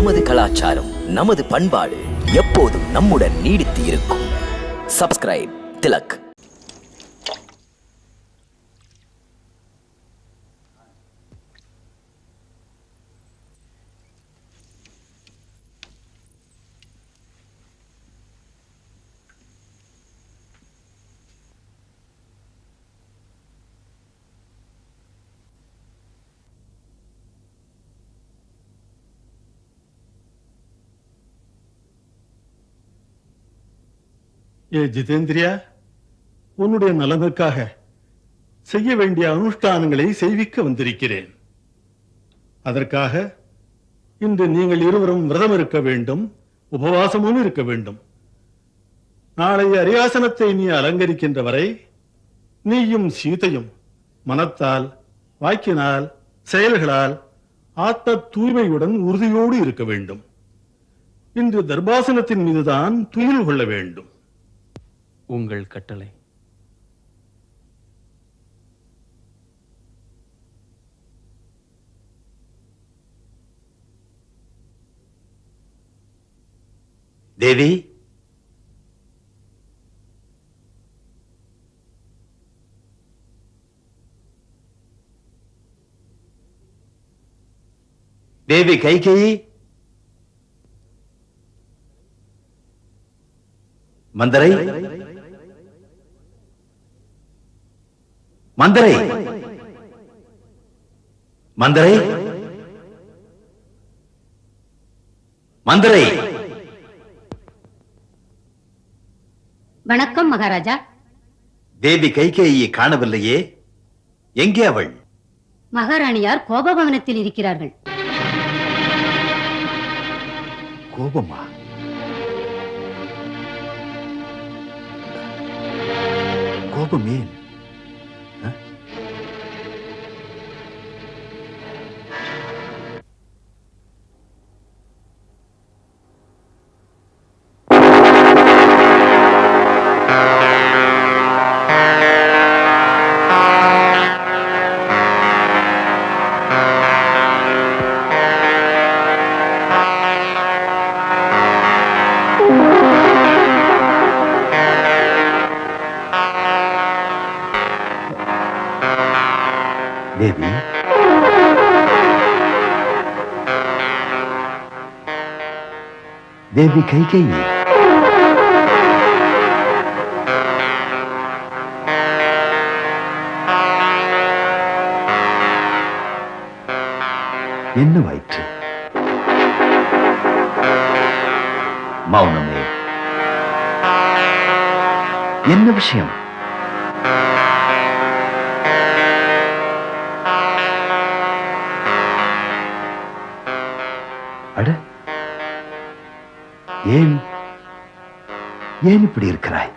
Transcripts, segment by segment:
நமது கலாச்சாரம், நமது பண்பாடு எப்போதும் நம்முடன் நீடித்து இருக்கும். சப்ஸ்கிரைப் திலக். ஜிதேந்திரியா, உன்னுடைய நலனுக்காக செய்ய வேண்டிய அனுஷ்டானங்களை செய்விக்க வந்திருக்கிறேன். அதற்காக இன்று நீங்கள் இருவரும் விரதம் இருக்க வேண்டும், உபவாசமும் இருக்க வேண்டும். நாளைய அரியாசனத்தை நீ அலங்கரிக்கின்ற வரை நீயும் சீதையும் மனத்தால், வாக்கினால், செயல்களால் ஆத்ம தூய்மையுடன் உறுதியோடு இருக்க வேண்டும். இன்று தர்பாசனத்தின் மீதுதான் துயில் கொள்ள வேண்டும். உங்கள் கட்டளை. தேவி, தேவி கைகேயி, மந்தரை, மந்தரை, மந்தரை, மந்தரை. வணக்கம் மகாராஜா. தேவி கைகேயியை காணவில்லையே, எங்கே அவள்? மகாராணியார் கோபபவனத்தில் இருக்கிறார்கள். கோபமா? கோபம் ஏன்? தேவி, தேவி கைகேயி, என்னவாயிற்று? மௌனமே, என்ன விஷயம்? அட, ஏன் ஏன் இப்படி இருக்கிறாய்?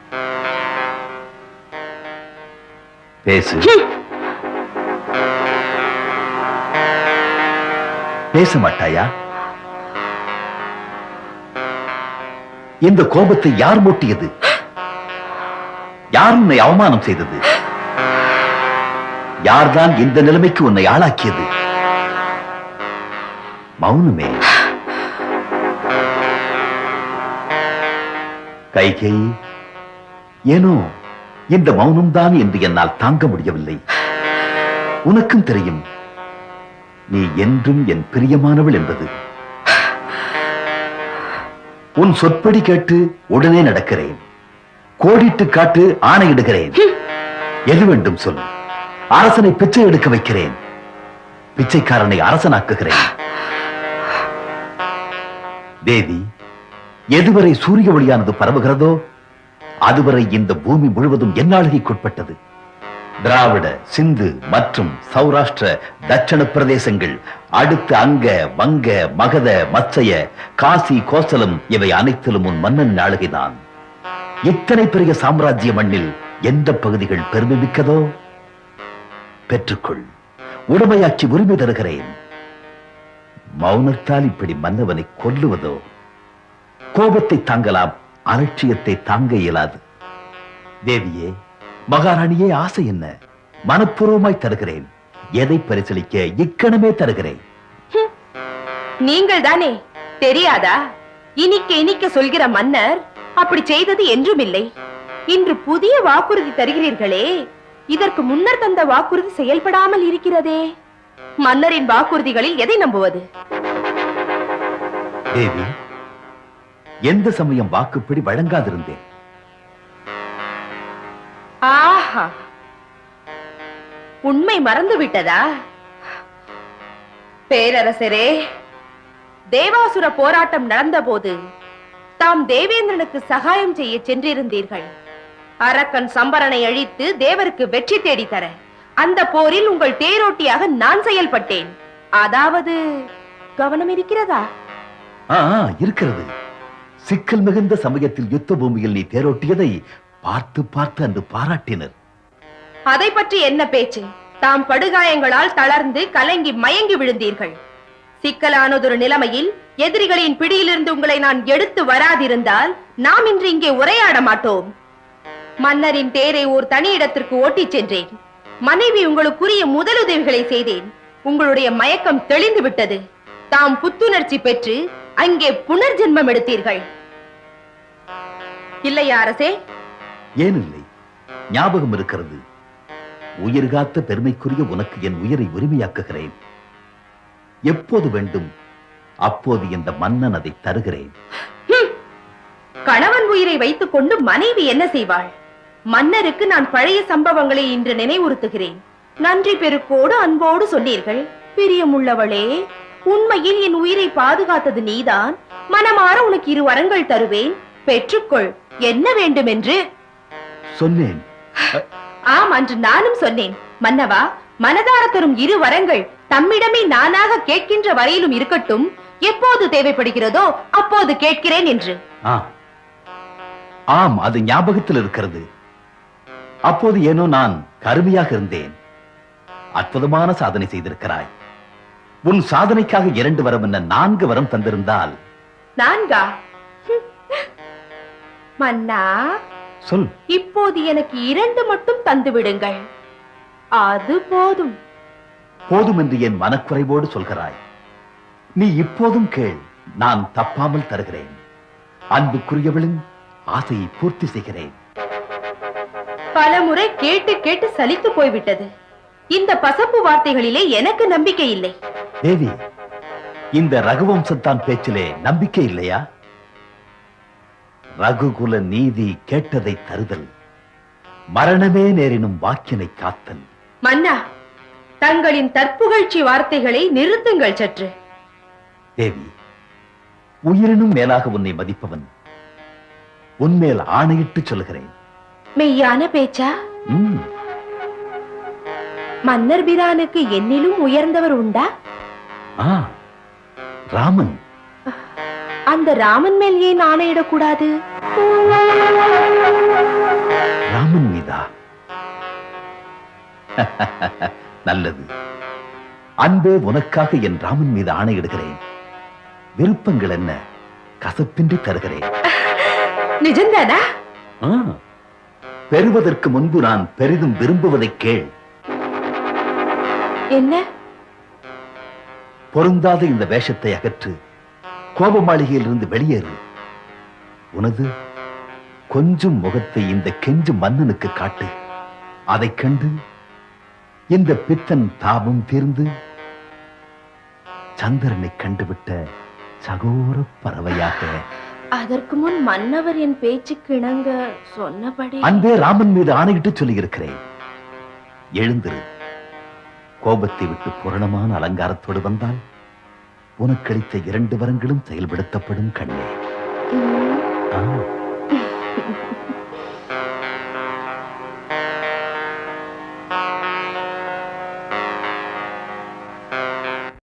பேசு. பேச மாட்டாயா? இந்த கோபத்தை யார் மூட்டியது? யார் உன்னை அவமானம் செய்தது? யார்தான் இந்த நிலைமைக்கு உன்னை ஆளாக்கியது? மௌனமே. கைகேயி, ஏனோ இந்த மௌனம்தான் என்று என்னால் தாங்க முடியவில்லை. உனக்கும் தெரியும், நீ என்றும் என் பிரியமானவள் என்பது. உன் சொற்படி கேட்டு உடனே நடக்கிறேன். கோடிட்டு காட்டு ஆணையிடுகிறேன். எது வேண்டும் சொல். அரசனை பிச்சை எடுக்க வைக்கிறேன். பிச்சைக்காரனை அரசனாக்குகிறேன். தேவி, எதுவரை சூரிய ஒளியானது பரவுகிறதோ அதுவரை இந்த பூமி முழுவதும் என்னாளுகைக்குட்பட்டது. திராவிட, சிந்து மற்றும் சௌராஷ்டிர தட்சண பிரதேசங்கள், அடுத்து அங்க, வங்க, மகத, மத்சய, காசி, கோசலம் இவை அனைத்திலும் உன் மன்னன் ஆளுகைதான். இத்தனை பெரிய சாம்ராஜ்ய மண்ணில் எந்த பகுதிகள் பெருமை மிக்கதோ பெற்றுக்கொள். உடமையாக்கி உரிமை தருகிறேன். மௌனத்தால் இப்படி மன்னவனை கொல்லுவதோ? கோபத்தை தாங்கலாம், அலட்சியத்தை தாங்க இயலாது. தேவியே, மகாராணியே, ஆசை என்ன? மனப்பூர்வமாய் தருகிறேன். எதை பரிசீலிக்க இக்கணமே தருகிறேன். நீங்கள் தானே தெரியாதா? இனிக்க இனிக்க சொல்கிற மன்னர் அப்படி செய்தது என்றுமில்லை. இன்று புதிய வாக்குறுதி தருகிறீர்களே, இதற்கு முன்னர் தந்த வாக்குறுதி செயல்படாமல் இருக்கிறதே. மன்னரின் வாக்குறுதிகளில் எதை நம்புவது? தேவி, எந்த சமயம் வாக்குப்படி வழங்காதிருந்தேன்? ஆஹா, உண்மை மறந்து விட்டதா? பேரரசரே, தேவாசுர போராட்டம் நடந்தபோது தாம் தேவேந்திரனுக்கு சகாயம் செய்ய சென்றிருந்தீர்கள். அரக்கன் சம்பரனை அழித்து தேவருக்கு வெற்றி தேடி தர அந்த போரில் உங்கள் தேரோட்டியாக நான் செயல்பட்டேன். அதாவது கவனம் இருக்கிறதா? இருக்கிறது. சிக்கல் மிகுந்த சமயத்தில் யுத்த பூமியில் நீ தேரோட்டியதை பார்த்து பார்த்து அன்று பாராட்டினர். அதை பற்றி என்ன பேச்சு? தாம் படுகாயங்களால் தளர்ந்து கலங்கி மயங்கி விழுந்தீர்கள். சிக்கலானதொரு நிலைமையில் எதிரிகளின் பிடியிலிருந்து உங்களை நான் எடுத்து வராதிருந்தால் நாம் இன்று இங்கே உரையாட மாட்டோம். மன்னரின் தேரை ஓர் தனி இடத்திற்கு ஓட்டிச் சென்றேன். மனைவி உங்களுக்குரிய முதலுதவிகளை செய்தேன். உங்களுடைய மயக்கம் தெளிந்து விட்டது. தாம் புத்துணர்ச்சி பெற்று அங்கே புனர்ஜென்மம் எடுத்தீர்கள். இல்லையா அரசே? ஏனில்லை, ஞாபகம் இருக்கிறது. உயிர் காத்த பெருமைக்குரிய உனக்கு என் உயிரை உரிமையாக்குகிறேன். எப்போது வேண்டும் அப்போது இந்த மன்னன் அதை தருகிறேன். கணவன் உயிரை வைத்துக் கொண்டு மனைவி என்ன செய்வாள்? மன்னருக்கு நான் பழைய சம்பவங்களை இன்று நினைவுறுத்துகிறேன். நன்றி பெருக்கோடு அன்போடு சொன்னீர்கள். பிரியமுள்ளவளே, உண்மையில் என் உயிரை பாதுகாத்தது நீதான். மனமாற உனக்கு 2 வரங்கள் தருவேன், பெற்றுக்கொள். என்ன வேண்டும் என்று சொன்னேன். ஆம், அன்று நானும் சொன்னேன். மன்னவா, மனதார தரும் 2 வரங்கள் தம்மிடமே நானாக கேட்கின்ற வரையிலும் இருக்கட்டும். எப்போது தேவைப்படுகிறதோ அப்போது கேட்கிறேன் என்று. ஆம், அது ஞாபகத்தில் இருக்கிறது. அப்போது ஏனோ நான் கருமையாக இருந்தேன். அற்புதமான சாதனை செய்திருக்கிறாய். உன் சாதனைக்காக 2 வரம் என்ன 4 வரம் தந்திருந்தால். 4? மன்னா, சொல். இப்போது எனக்கு 2 மட்டும் தந்து விடுங்கள். அது போதும். போதும் என்று என் மனக்குறைவோடு சொல்கிறாய். நீ இப்போதும் கேள், நான் தப்பாமல் தருகிறேன். அன்புக்குரியவளின் ஆசையை பூர்த்தி செய்கிறேன். பலமுறை கேட்டு கேட்டு சலித்து போய்விட்டது. இந்த பசப்பு வார்த்தைகளிலே எனக்கு நம்பிக்கை இல்லை. தேவி, இந்த ரகுவம்சத்தான் பேச்சிலே நம்பிக்கை இல்லையா? ரகுகுல நீதி கேட்டதை தருதல், மரணமே நேரினும் வாக்கினை காத்தல். மன்னா, தங்களின் தற்புகழ்ச்சி வார்த்தைகளை நிறுத்துங்கள் சற்று. தேவி, உயிரினும் மேலாக உன்னை மதிப்பவன் உன்மேல் ஆணையிட்டு சொல்கிறேன். மெய்யான பேச்சா? மன்னர் பிரானுக்கு என்னிலும் உயர்ந்தவர் உண்டா? ராமன். அந்த ராமன் மேல் ஏன் ஆணையிடக்கூடாது? ராமன் மீதா? நல்லது. அன்பே, உனக்காக என் ராமன் மீது ஆணையிடுகிறேன். விருப்பங்கள் என்ன கசப்பின்றி தருகிறேன். நிஜம்தானா? பெறுவதற்கு முன்பு நான் பெரிதும் விரும்புவதை கேள். என்ன? பொருந்தாத இந்த வேஷத்தை அகற்று. கோப மாளிகையில் இருந்து வெளியேறு. உனது கொஞ்சம் முகத்தை இந்த கெஞ்சு மன்னனுக்கு காட்டு. அதைக் கண்டு இந்த பித்தன் தாபம் தீர்ந்து சந்திரனை கண்டுவிட்ட சகோர பறவையாக. அதற்கு முன் மன்னவர் என் பேச்சுக்கு இணங்க சொன்னபடி. அன்பே, ராமன் மீது ஆணையிட்டு சொல்லியிருக்கிறேன். எழுந்திரு. கோபத்தை விட்டு பூரணமான அலங்காரத்தோடு வந்தால் உனக்களித்த 2 வரங்களும் செயல்படுத்தப்படும் கண்ணே.